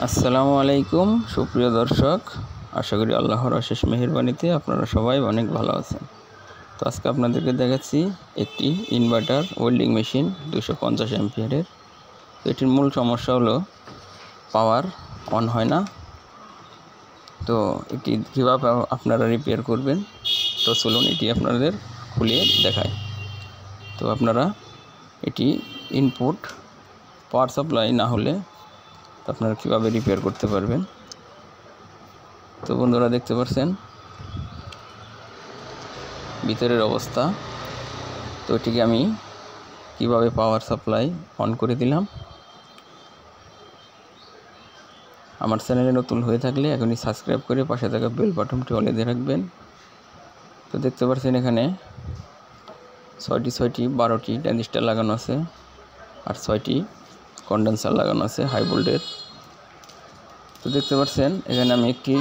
আসসালামু আলাইকুম সুপ্রিয় দর্শক, আশা করি আল্লাহর অশেষ মেহেরবানিতে আপনারা সবাই অনেক ভালো আছেন। তো আজকে আপনাদেরকে দেখাচ্ছি একটি ইনভার্টার ওয়েল্ডিং মেশিন 250 অ্যাম্পিয়ারের। তো এটির মূল সমস্যা হলো পাওয়ার অন হয় না। তো এটি কীভাবে আপনারা রিপেয়ার করবেন, তো চলুন এটি আপনাদের খুলে দেখায়। তো আপনারা এটি ইনপুট পাওয়ার সাপ্লাই না হলে আপনারা কীভাবে রিপেয়ার করতে পারবেন। তো বন্ধুরা দেখতে পাচ্ছেন ভিতরের অবস্থা। তো এটিকে আমি কিভাবে পাওয়ার সাপ্লাই অন করে দিলাম। আমার চ্যানেলে নতুন হয়ে থাকলে এখনই সাবস্ক্রাইব করে পাশে থাকা বেল বাটনটি অলে দিয়ে রাখবেন। তো দেখতে পাচ্ছেন এখানে 6টি 12টি ট্রানজিস্টর লাগানো আছে আর 6টি কন্ডেন্সার লাগানো আছে হাই ভোল্টের। তো দেখতে পাচ্ছেন এখানে আমি একটি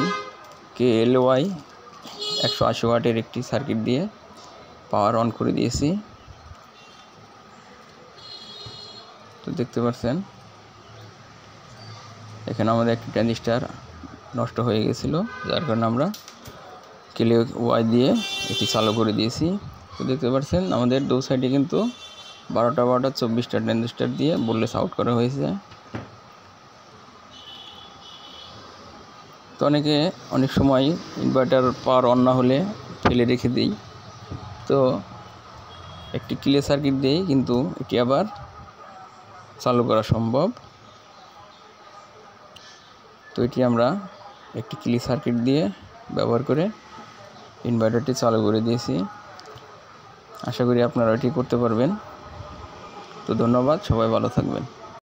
KLY 180 ওয়াটের একটি সার্কিট দিয়ে পাওয়ার অন করে দিয়েছি। তো দেখতে পাচ্ছেন এখানে আমাদের একটি ট্রানজিস্টর নষ্ট হয়ে গেছিলো, যার কারণে আমরা KLY দিয়ে এটি চালু করে দিয়েছি। তো দেখতে পাচ্ছেন আমাদের দু সাইডে কিন্তু 12টা 24টা ট্রানজিস্টর দিয়ে ভোল্টেজ আউট করা হয়েছে। তো অনেক সময় ইনভার্টার পাওয়ার অন না হলে ফেলে রেখে দিই, তো একটি ক্লিয়ার সার্কিট দিয়েই কিন্তু এটি আবার চালু করা সম্ভব। তো এটি আমরা একটি ক্লিয়ার সার্কিট দিয়ে ব্যবহার করে ইনভার্টারটি চালু করে দিয়েছি। আশা করি আপনারা এটি করতে পারবেন। তো ধন্যবাদ, সবাই ভালো থাকবেন।